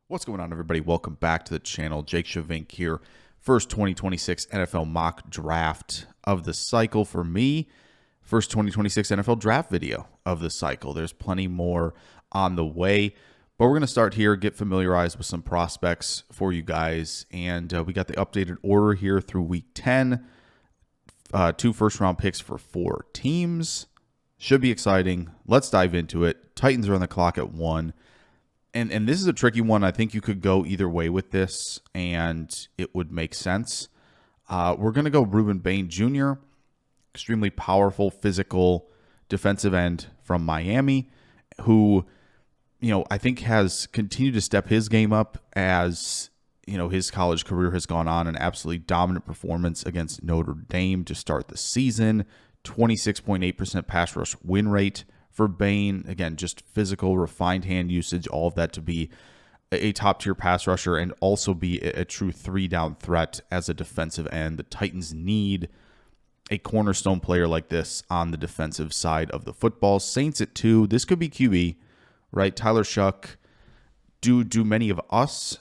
What's going on, everybody? Welcome back to the channel. Jake Shavink here. First 2026 NFL mock draft of the cycle for me. First 2026 NFL draft video of the cycle. There's plenty more on the way, but we're going to start here, get familiarized with some prospects for you guys. And we got the updated order here through week 10. 2 first-round picks for 4 teams. Should be exciting. Let's dive into it. Titans are on the clock at 1. And this is a tricky one. I think you could go either way with this, and it would make sense. We're going to go Reuben Bain Jr., extremely powerful, physical defensive end from Miami, who, I think has continued to step his game up as, his college career has gone on. An absolutely dominant performance against Notre Dame to start the season. 26.8% pass rush win rate for Bain. Again, just physical, refined hand usage, all of that to be a top-tier pass rusher and also be a true 3-down threat as a defensive end. The Titans need a cornerstone player like this on the defensive side of the football. Saints at 2. This could be QB, right? Tyler Shuck. Do many of us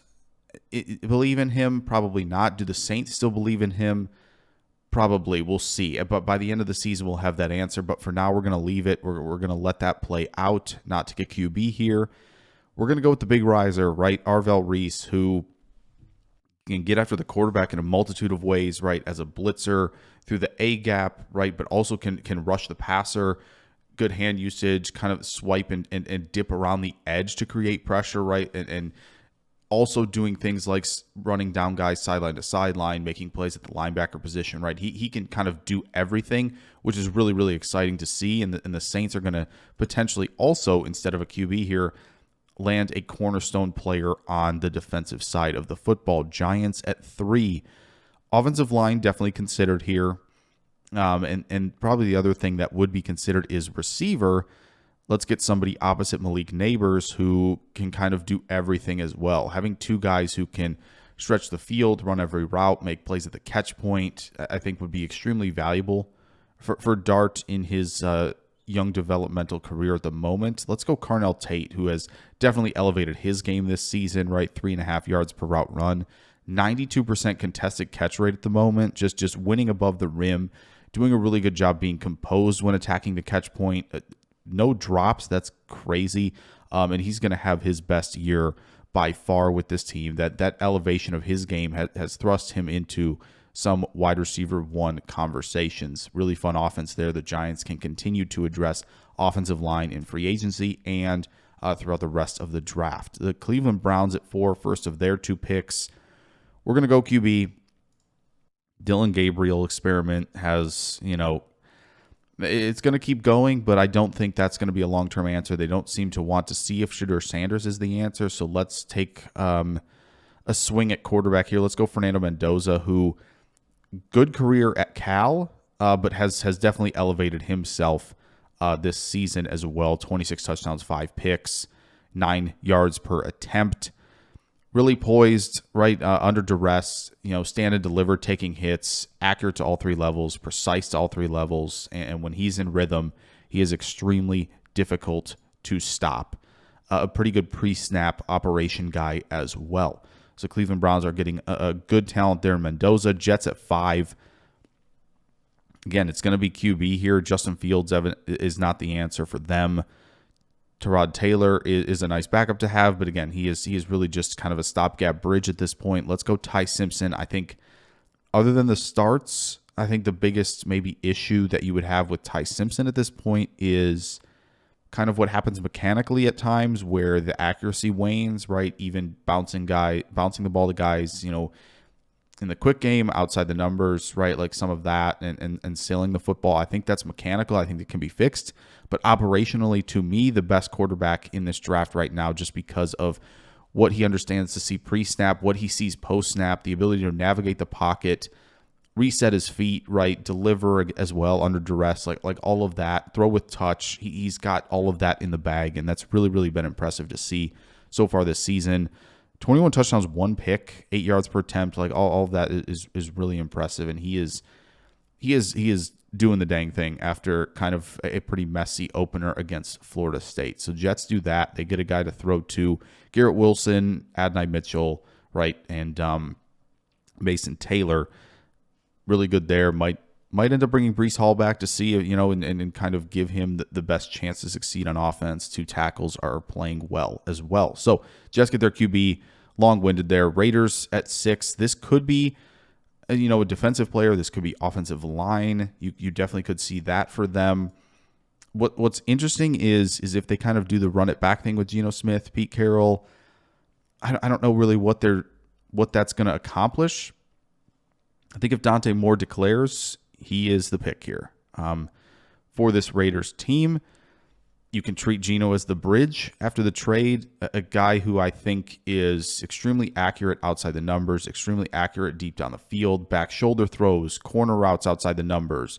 believe in him? Probably not. Do the Saints still believe in him? Probably. We'll see. But by the end of the season, we'll have that answer. But for now, we're going to leave it. We're going to let that play out, not take a QB here. We're going to go with the big riser, right? Arvell Reese, who can get after the quarterback in a multitude of ways, right? As a blitzer through the A gap, right? But also can rush the passer. Good hand usage, kind of swipe and dip around the edge to create pressure, right? And also doing things like running down guys sideline to sideline, making plays at the linebacker position, right? He can kind of do everything, which is really, really exciting to see. And the Saints are going to potentially also, instead of a QB here, land a cornerstone player on the defensive side of the football. Giants at 3. Offensive line definitely considered here. And probably the other thing that would be considered is receiver. Let's get somebody opposite Malik Neighbors who can kind of do everything as well. Having 2 guys who can stretch the field, run every route, make plays at the catch point, I think would be extremely valuable for Dart in his young developmental career at the moment. Let's go Carnell Tate, who has definitely elevated his game this season, right? 3.5 yards per route run, 92% contested catch rate at the moment, just winning above the rim, doing a really good job being composed when attacking the catch point. No drops. That's crazy. And he's going to have his best year by far with this team. That elevation of his game has thrust him into some wide receiver 1 conversations. Really fun offense there. The Giants can continue to address offensive line in free agency and throughout the rest of the draft. The Cleveland Browns at 4, first of their 2 picks. We're going to go QB. Dylan Gabriel experiment has, it's going to keep going, but I don't think that's going to be a long-term answer. They don't seem to want to see if Shedeur Sanders is the answer, so let's take a swing at quarterback here. Let's go Fernando Mendoza, who good career at Cal, but has definitely elevated himself this season as well. 26 touchdowns, 5 picks, 9 yards per attempt. Really poised, right, under duress, stand and deliver, taking hits, accurate to all 3 levels, precise to all 3 levels, and when he's in rhythm, he is extremely difficult to stop. A pretty good pre-snap operation guy as well. So Cleveland Browns are getting a good talent there in Mendoza. Jets at 5. Again, it's going to be QB here. Justin Fields is not the answer for them. Tyrod Taylor is a nice backup to have, but again, he is really just kind of a stopgap bridge at this point. Let's go Ty Simpson. I think other than the starts, I think the biggest maybe issue that you would have with Ty Simpson at this point is kind of what happens mechanically at times where the accuracy wanes, right? Even bouncing the ball to guys, in the quick game, outside the numbers, right? Like some of that and sailing the football. I think that's mechanical. I think it can be fixed. But operationally, to me, the best quarterback in this draft right now, just because of what he understands to see pre-snap, what he sees post-snap, the ability to navigate the pocket, reset his feet, right, deliver as well under duress, like all of that, throw with touch. He's got all of that in the bag, and that's really, really been impressive to see so far this season. 21 touchdowns, 1 pick, 8 yards per attempt, like all of that is really impressive, and he is doing the dang thing after kind of a pretty messy opener against Florida State. So Jets do that. They get a guy to throw to. Garrett Wilson, Adonai Mitchell, right, and Mason Taylor, really good there. Might end up bringing Breece Hall back to see, and kind of give him the best chance to succeed on offense. 2 tackles are playing well as well. So Jets get their QB, long-winded there. Raiders at 6. This could be a defensive player. This could be offensive line. You definitely could see that for them. What's interesting is if they kind of do the run it back thing with Geno Smith, Pete Carroll. I don't know really what that's going to accomplish. I think if Dante Moore declares, he is the pick here for this Raiders team. You can treat Geno as the bridge after the trade, a guy who I think is extremely accurate outside the numbers, extremely accurate deep down the field, back shoulder throws, corner routes outside the numbers.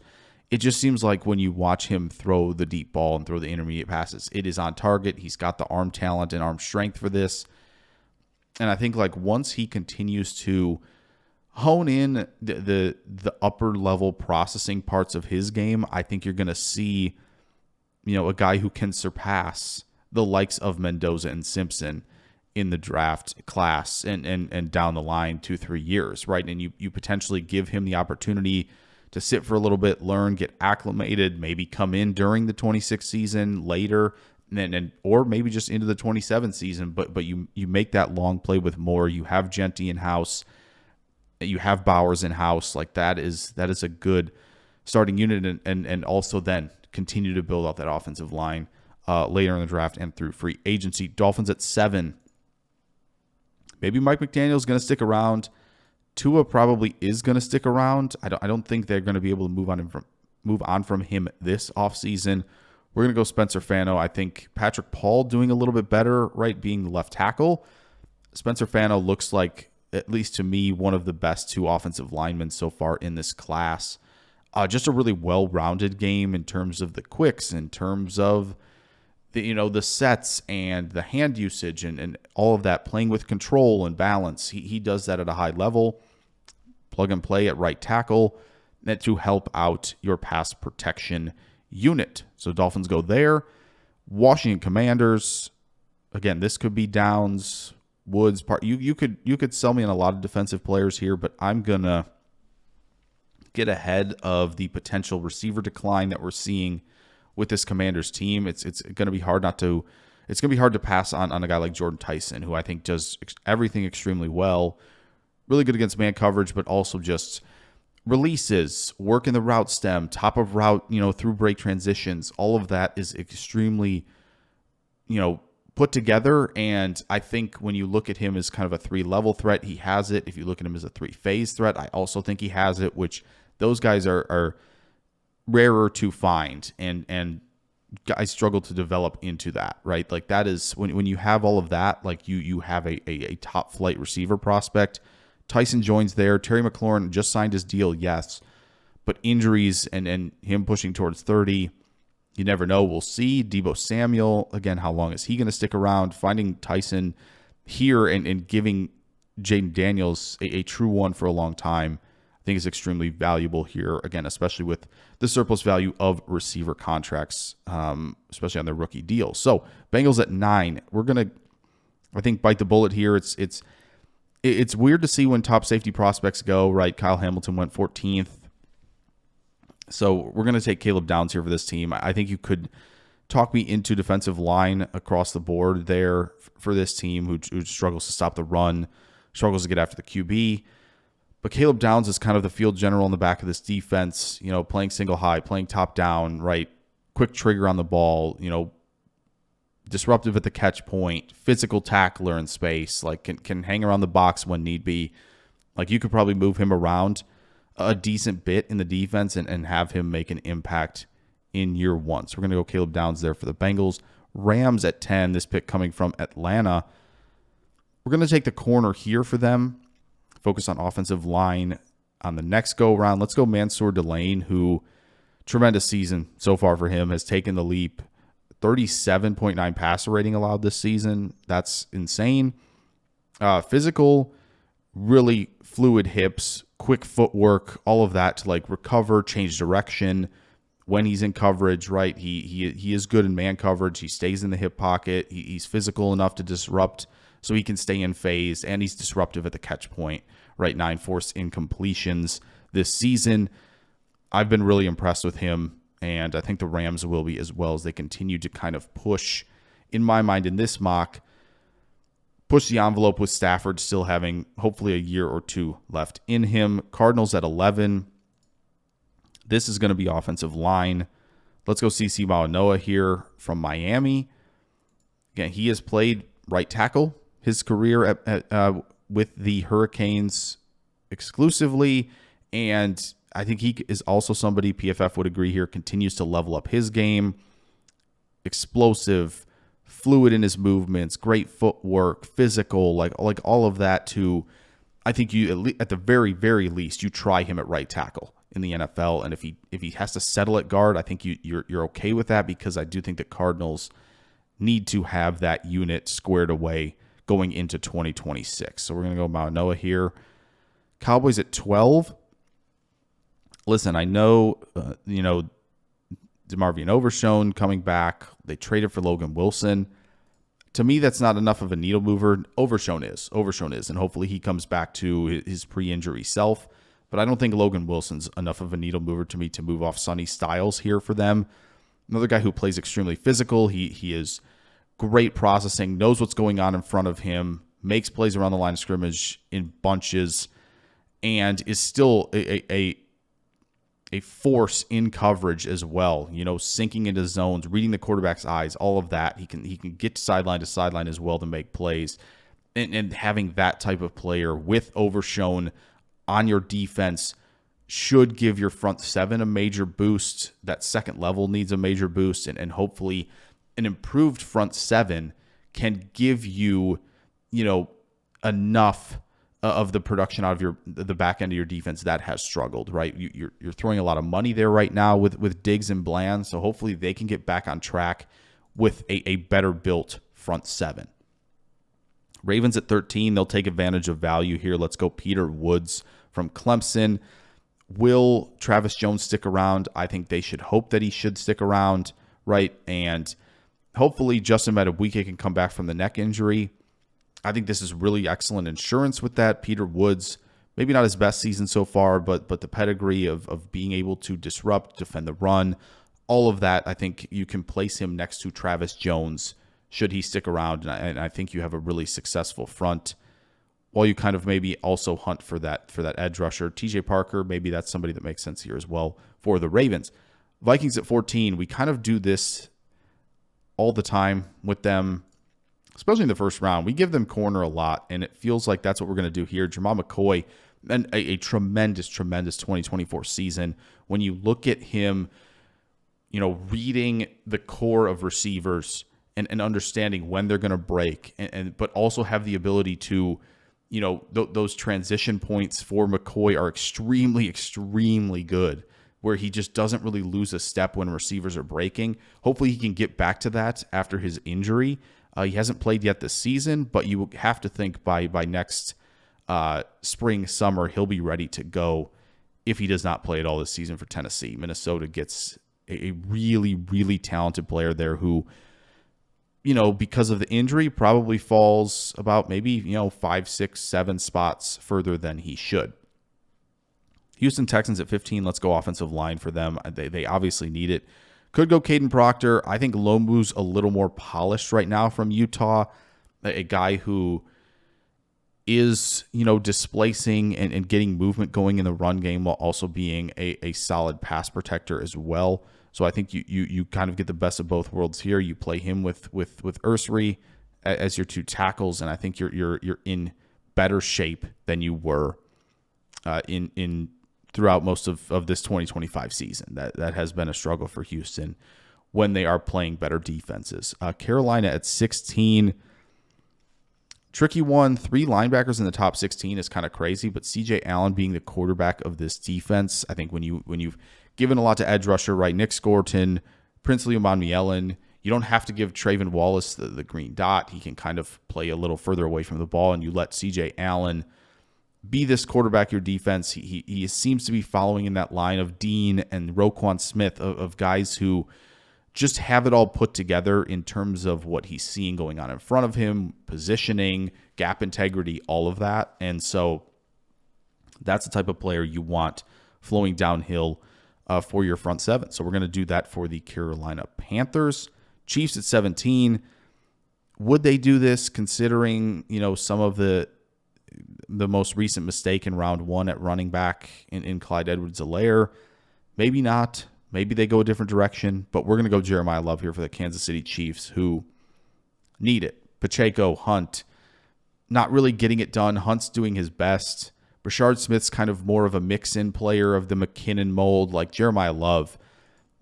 It just seems like when you watch him throw the deep ball and throw the intermediate passes, it is on target. He's got the arm talent and arm strength for this. And I think once he continues to hone in the upper level processing parts of his game, I think you're going to see a guy who can surpass the likes of Mendoza and Simpson in the draft class and down the line 2-3 years, right? And you potentially give him the opportunity to sit for a little bit, learn, get acclimated, maybe come in during the 26th season later, or maybe just into the 27th season. But you make that long play with Moore. You have Genty in house, you have Bowers in house. That is a good starting unit, and also then continue to build out that offensive line later in the draft and through free agency. Dolphins at 7. Maybe Mike McDaniel's going to stick around. Tua probably is going to stick around. I don't think they're going to be able to move on from him this offseason. We're going to go Spencer Fano. I think Patrick Paul doing a little bit better, right, being left tackle. Spencer Fano looks like, at least to me, one of the best 2 offensive linemen so far in this class. Just a really well-rounded game in terms of the quicks, in terms of the sets and the hand usage and all of that, playing with control and balance. He does that at a high level. Plug and play at right tackle to help out your pass protection unit. So Dolphins go there. Washington Commanders. Again, this could be Downs, Woods. You could sell me on a lot of defensive players here, but I'm gonna get ahead of the potential receiver decline that we're seeing with this Commanders team. It's going to be hard to pass on a guy like Jordan Tyson, who I think does everything extremely well. Really good against man coverage, but also just releases, work in the route stem, top of route, through break transitions. All of that is extremely, put together. And I think when you look at him as kind of a 3-level threat, he has it. If you look at him as a 3-phase threat, I also think he has it, which those guys are rarer to find, and guys struggle to develop into that, right? That is when you have all of that, you have a top flight receiver prospect. Tyson joins there. Terry McLaurin just signed his deal, yes, but injuries and him pushing towards 30, you never know. We'll see. Deebo Samuel, again, how long is he going to stick around? Finding Tyson here and giving Jaden Daniels a true one for a long time, I think is extremely valuable here, again, especially with the surplus value of receiver contracts, especially on their rookie deals. So Bengals at 9. We're going to, I think, bite the bullet here. It's weird to see when top safety prospects go, right? Kyle Hamilton went 14th. So we're going to take Caleb Downs here for this team. I think you could talk me into defensive line across the board there for this team who struggles to stop the run, struggles to get after the QB. But Caleb Downs is kind of the field general in the back of this defense, playing single high, playing top down, right? Quick trigger on the ball, disruptive at the catch point, physical tackler in space, can hang around the box when need be. You could probably move him around a decent bit in the defense and have him make an impact in year 1. So we're going to go Caleb Downs there for the Bengals. Rams at 10, this pick coming from Atlanta. We're going to take the corner here for them. Focus on offensive line on the next go-around. Let's go Mansour Delane, who, tremendous season so far for him, has taken the leap. 37.9 passer rating allowed this season. That's insane. Physical, really fluid hips, quick footwork, all of that to like recover, change direction when he's in coverage, right? He is good in man coverage. He stays in the hip pocket. He's physical enough to disrupt so he can stay in phase, and he's disruptive at the catch point, right? 9 forced incompletions this season. I've been really impressed with him, and I think the Rams will be as well, as they continue to kind of push, in my mind, in this mock, push the envelope with Stafford still having hopefully a year or two left in him. Cardinals at 11. This is going to be offensive line. Let's go CeCe Mauanoa here from Miami. Again, he has played right tackle his career with the Hurricanes exclusively, and I think he is also somebody, PFF would agree here, continues to level up his game. Explosive, fluid in his movements, great footwork, physical, like all of that. To, I think you at the very, very least, you try him at right tackle in the NFL, and if he has to settle at guard, I think you're okay with that, because I do think the Cardinals need to have that unit squared away going into 2026. So we're going to go Mauanoa here. Cowboys at 12. Listen, I know DeMarvion Overshown coming back. They traded for Logan Wilson. To me, that's not enough of a needle mover. Overshown is, and hopefully he comes back to his pre-injury self. But I don't think Logan Wilson's enough of a needle mover to me to move off Sonny Styles here for them. Another guy who plays extremely physical. He is great processing, knows what's going on in front of him, makes plays around the line of scrimmage in bunches, and is still a force in coverage as well. Sinking into zones, reading the quarterback's eyes, all of that. He can get to sideline as well to make plays. And having that type of player with Overshown on your defense should give your front seven a major boost. That second level needs a major boost, and hopefully an improved front seven can give you, enough of the production out of the back end of your defense that has struggled, right? You're throwing a lot of money there right now with Diggs and Bland, so hopefully they can get back on track with a better built front seven. Ravens at 13, they'll take advantage of value here. Let's go Peter Woods from Clemson. Will Travis Jones stick around? I think they should hope that he should stick around, right? And hopefully Justin Madubuike can come back from the neck injury. I think this is really excellent insurance with that. Peter Woods, maybe not his best season so far, but the pedigree of being able to disrupt, defend the run, all of that, I think you can place him next to Travis Jones should he stick around, and I think you have a really successful front. While you kind of maybe also hunt for that edge rusher. TJ Parker, maybe that's somebody that makes sense here as well for the Ravens. Vikings at 14, we kind of do this all the time with them, especially in the first round. We give them corner a lot, and it feels like that's what we're going to do here. Jamal McCoy, and a tremendous 2024 season. When you look at him, reading the core of receivers and understanding when they're going to break, but also have the ability to, those transition points for McCoy are extremely, extremely good, where he just doesn't really lose a step when receivers are breaking. Hopefully he can get back to that after his injury. He hasn't played yet this season, but you have to think by next spring, summer, he'll be ready to go if he does not play at all this season for Tennessee. Minnesota gets a really, really talented player there who, because of the injury, probably falls about maybe, 5, 6, 7 spots further than he should. Houston Texans at 15. Let's go offensive line for them. They obviously need it. Could go Caden Proctor. I think Lomu's a little more polished right now from Utah. A guy who is, displacing and getting movement going in the run game while also being a solid pass protector as well. So I think you kind of get the best of both worlds here. You play him with Ursary as your two tackles, and I think you're in better shape than you were in throughout most of this 2025 season. That has been a struggle for Houston when they are playing better defenses. Carolina at 16. Tricky one. 3 linebackers in the top 16 is kind of crazy, but CJ Allen being the quarterback of this defense, I think when you've given a lot to edge rusher, right? Nick Scorton, Princely Umanmielen, you don't have to give Trayvon Wallace the green dot. He can kind of play a little further away from the ball, and you let CJ Allen be this quarterback your defense. He seems to be following in that line of Dean and Roquan Smith, of guys who just have it all put together in terms of what he's seeing going on in front of him, positioning, gap integrity, all of that. And so that's the type of player you want flowing downhill for your front seven. So we're going to do that for the Carolina Panthers. Chiefs at 17. Would they do this considering, some of the most recent mistake in round one at running back in Clyde Edwards-Helaire? Maybe not. Maybe they go a different direction, but we're going to go Jeremiah Love here for the Kansas City Chiefs, who need it. Pacheco, Hunt, not really getting it done. Hunt's doing his best. Rashard Smith's kind of more of a mix-in player of the McKinnon mold, like Jeremiah Love.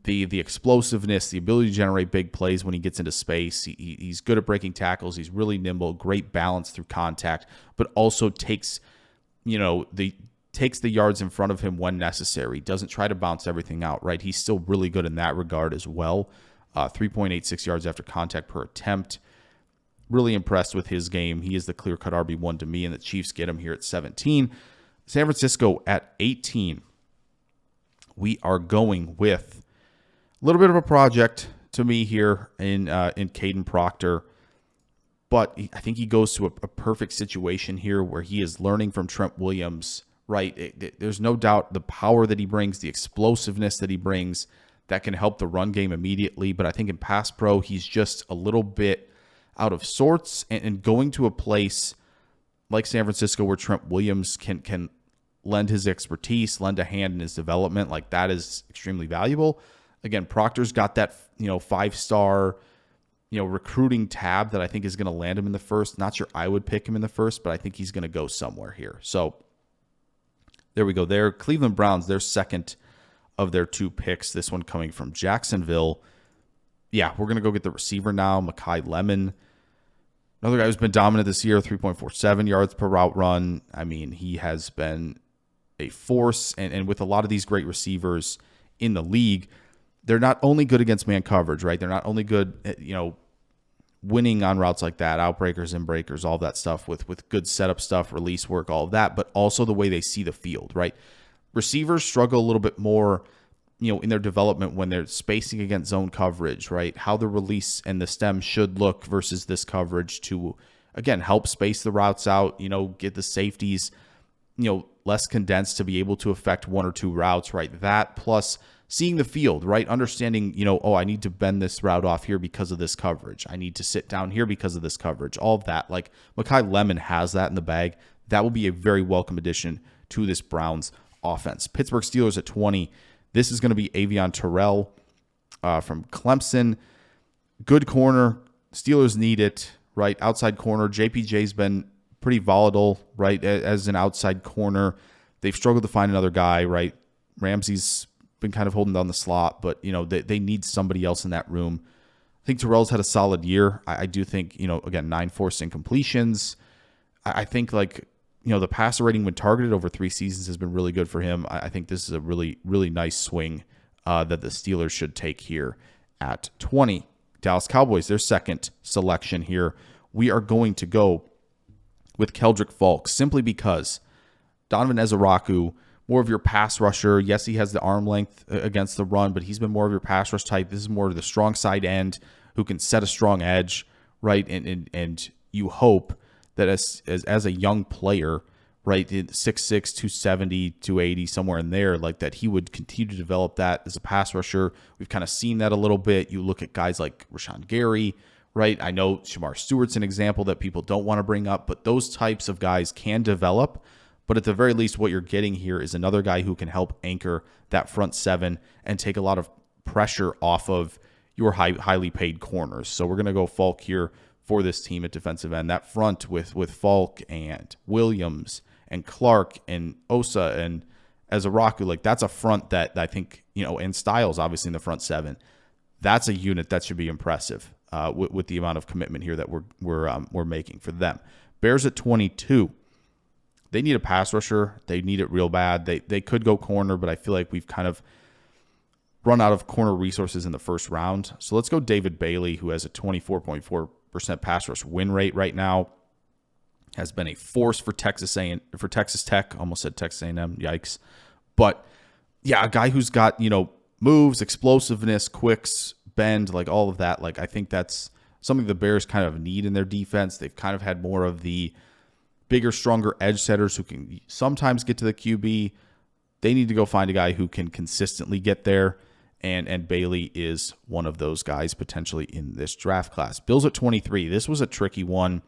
The explosiveness, the ability to generate big plays when he gets into space. He's good at breaking tackles. He's really nimble, great balance through contact, but also takes the yards in front of him when necessary. Doesn't try to bounce everything out, right? He's still really good in that regard as well. 3.86 yards after contact per attempt. Really impressed with his game. He is the clear-cut RB1 to me, and the Chiefs get him here at 17. San Francisco at 18. We are going with a little bit of a project to me here in Caden Proctor, but I think he goes to a perfect situation here where he is learning from Trent Williams, right? There's no doubt the power that he brings, the explosiveness that he brings, that can help the run game immediately. But I think in pass pro, he's just a little bit out of sorts, and going to a place like San Francisco where Trent Williams can lend his expertise, lend a hand in his development, like that is extremely valuable. Again, Proctor's got that, 5-star, recruiting tab that I think is going to land him in the first. Not sure I would pick him in the first, but I think he's going to go somewhere here. So there we go there. Cleveland Browns, their second of their two picks. This one coming from Jacksonville. Yeah, we're going to go get the receiver now, Mekhi Lemon. Another guy who's been dominant this year, 3.47 yards per route run. I mean, he has been a force, and with a lot of these great receivers in the league, they're not only good against man coverage, right? They're not only good at, winning on routes like that, outbreakers, inbreakers, all that stuff with good setup stuff, release work, all of that, but also the way they see the field, right? Receivers struggle a little bit more, in their development when they're spacing against zone coverage, right? How the release and the stem should look versus this coverage to, again, help space the routes out, get the safeties, less condensed to be able to affect one or two routes, right? That plus seeing the field, right? Understanding, I need to bend this route off here because of this coverage. I need to sit down here because of this coverage. All of that. Like Mekhi Lemon has that in the bag. That will be a very welcome addition to this Browns offense. Pittsburgh Steelers at 20. This is going to be Avion Terrell from Clemson. Good corner. Steelers need it, right? Outside corner. JPJ's been pretty volatile, right, as an outside corner. They've struggled to find another guy, right? Ramsey's been kind of holding down the slot, but, they need somebody else in that room. I think Terrell's had a solid year. I do think, again, 9 forced incompletions. I think, the passer rating when targeted over 3 seasons has been really good for him. I think this is a really, really nice swing that the Steelers should take here at 20. Dallas Cowboys, their second selection here. We are going to go with Keldrick Falk simply because Donovan Ezaraku, more of your pass rusher. Yes, he has the arm length against the run, but he's been more of your pass rush type. This is more of the strong side end who can set a strong edge, right? And you hope that as a young player, right, 6'6", 270, 280, somewhere in there, like that he would continue to develop that as a pass rusher. We've kind of seen that a little bit. You look at guys like Rashawn Gary, right? I know Shamar Stewart's an example that people don't want to bring up, but those types of guys can develop. But at the very least, what you're getting here is another guy who can help anchor that front seven and take a lot of pressure off of your highly paid corners. So we're going to go Falk here for this team at defensive end. That front with Falk and Williams and Clark and Osa and Ezaraku, like that's a front that I think, and Styles obviously in the front seven. That's a unit that should be impressive with the amount of commitment here that we're making for them. Bears at 22. They need a pass rusher. They need it real bad. They could go corner, but I feel like we've kind of run out of corner resources in the first round. So let's go David Bailey, who has a 24.4% pass rush win rate right now. has been a force for Texas Tech. Almost said Texas A&M. Yikes. But yeah, a guy who's got, moves, explosiveness, quicks, bend, like all of that. Like I think that's something the Bears kind of need in their defense. They've kind of had more of the bigger, stronger edge setters who can sometimes get to the QB. They need to go find a guy who can consistently get there. And Bailey is one of those guys potentially in this draft class. Bills at 23. This was a tricky one.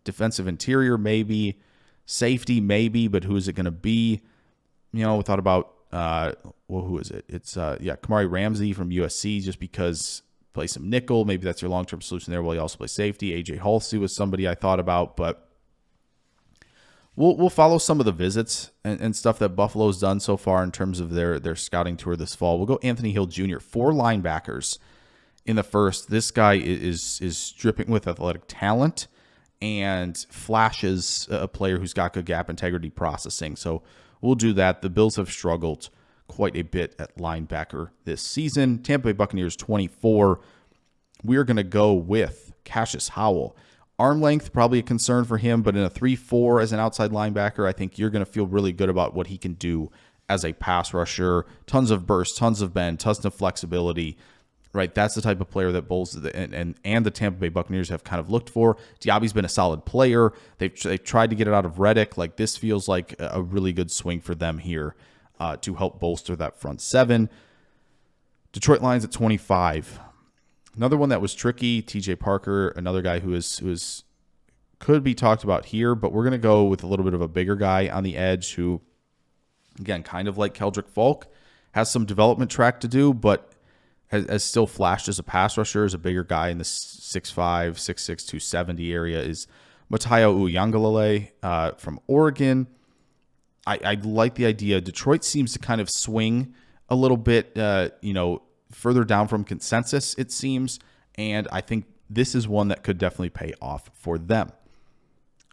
Defensive interior, maybe. Safety, maybe. But who is it going to be? We thought about, who is it? It's, Kamari Ramsey from USC, just because play some nickel. Maybe that's your long-term solution there while you also play safety. A.J. Halsey was somebody I thought about, but we'll follow some of the visits and stuff that Buffalo's done so far in terms of their scouting tour this fall. We'll go Anthony Hill Jr., 4 linebackers in the first. This guy is dripping with athletic talent and flashes a player who's got good gap integrity processing. So we'll do that. The Bills have struggled quite a bit at linebacker this season. Tampa Bay Buccaneers 24. We're going to go with Cassius Howell. Arm length, probably a concern for him, but in a 3-4 as an outside linebacker, I think you're going to feel really good about what he can do as a pass rusher. Tons of burst, tons of bend, tons of flexibility, right? That's the type of player that Bulls and the Tampa Bay Buccaneers have kind of looked for. Diaby's been a solid player. They've tried to get it out of Reddick. Like, this feels like a really good swing for them here to help bolster that front seven. Detroit Lions at 25. Another one that was tricky, TJ Parker, another guy who could be talked about here, but we're going to go with a little bit of a bigger guy on the edge who, again, kind of like Keldrick Falk, has some development track to do, but has still flashed as a pass rusher, as a bigger guy in the 6'5", 6'6", 270 area, is Matayo Uiagalelei from Oregon. I like the idea. Detroit seems to kind of swing a little bit, further down from consensus, it seems, and I think this is one that could definitely pay off for them.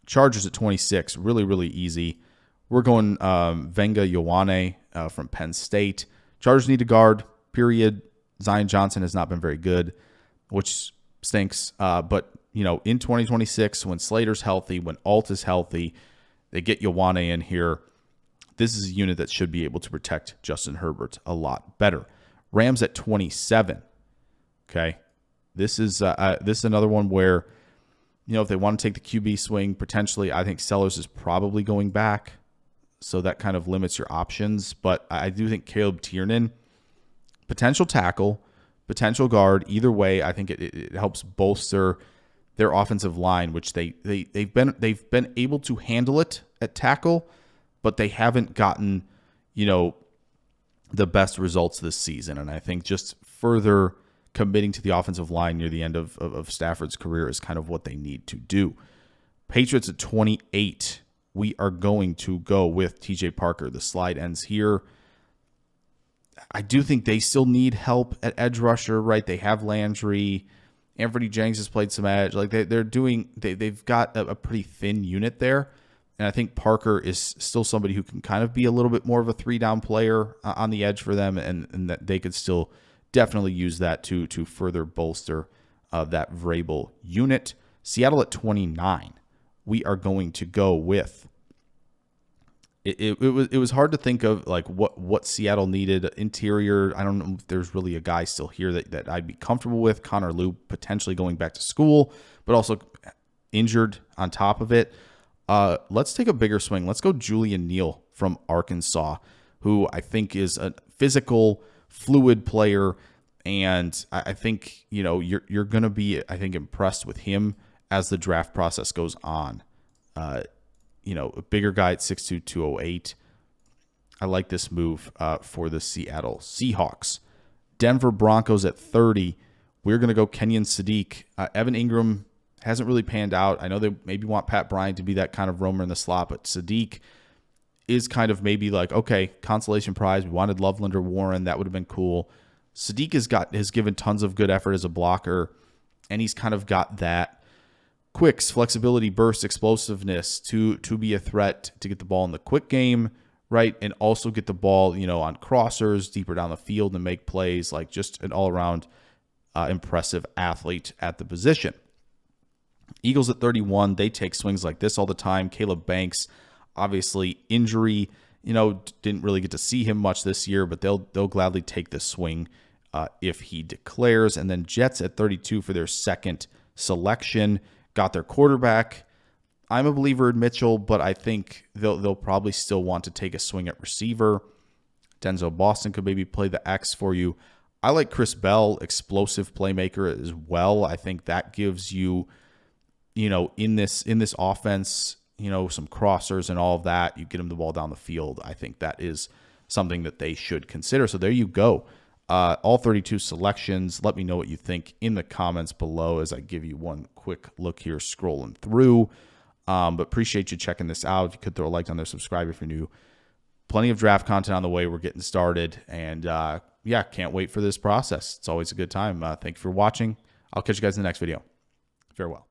Chargers at 26, really, really easy. We're going Venga Ioane from Penn State. Chargers need a guard, period. Zion Johnson has not been very good, which stinks. But, in 2026, when Slater's healthy, when Alt is healthy, they get Ioane in here. This is a unit that should be able to protect Justin Herbert a lot better. Rams at 27. Okay, this is another one where, if they want to take the QB swing, potentially, I think Sellers is probably going back, so that kind of limits your options. But I do think Caleb Tiernan, potential tackle, potential guard, either way, I think it helps bolster their offensive line, which they've been able to handle it at tackle, but they haven't gotten, the best results this season. And I think just further committing to the offensive line near the end of Stafford's career is kind of what they need to do. Patriots at 28. We are going to go with TJ Parker. The slide ends here. I do think they still need help at edge rusher, right? They have Landry. Anthony Jennings has played some edge. Like they've got a pretty thin unit there. And I think Parker is still somebody who can kind of be a little bit more of a 3-down player on the edge for them, and that they could still definitely use that to further bolster that Vrabel unit. Seattle at 29. We are going to go with. It was hard to think of like what Seattle needed. Interior, I don't know if there's really a guy still here that I'd be comfortable with. Connor Lew potentially going back to school, but also injured on top of it. Let's take a bigger swing. Let's go Julian Neal from Arkansas, who I think is a physical, fluid player, and I think you're going to be, I think, impressed with him as the draft process goes on. A bigger guy at 6'2", 208. I like this move for the Seattle Seahawks. Denver Broncos at 30. We're going to go Kenyon Sadiq. Evan Ingram hasn't really panned out. I know they maybe want Pat Bryant to be that kind of roamer in the slot, but Sadiq is kind of maybe like, okay, consolation prize. We wanted Loveland or Warren. That would have been cool. Sadiq has given tons of good effort as a blocker, and he's kind of got that quicks, flexibility, burst, explosiveness to be a threat to get the ball in the quick game, right? And also get the ball, on crossers deeper down the field and make plays. Like just an all-around impressive athlete at the position. Eagles at 31, they take swings like this all the time. Caleb Banks, obviously injury, didn't really get to see him much this year, but they'll gladly take the swing if he declares. And then Jets at 32 for their second selection, got their quarterback. I'm a believer in Mitchell, but I think they'll probably still want to take a swing at receiver. Denzel Boston could maybe play the X for you. I like Chris Bell, explosive playmaker as well. I think that gives you, in this offense, some crossers and all of that. You get him the ball down the field. I think that is something that they should consider. So there you go. All 32 selections. Let me know what you think in the comments below as I give you one quick look here scrolling through. But appreciate you checking this out. If you could throw a like on there, subscribe if you're new. Plenty of draft content on the way. We're getting started. And can't wait for this process. It's always a good time. Thank you for watching. I'll catch you guys in the next video. Farewell.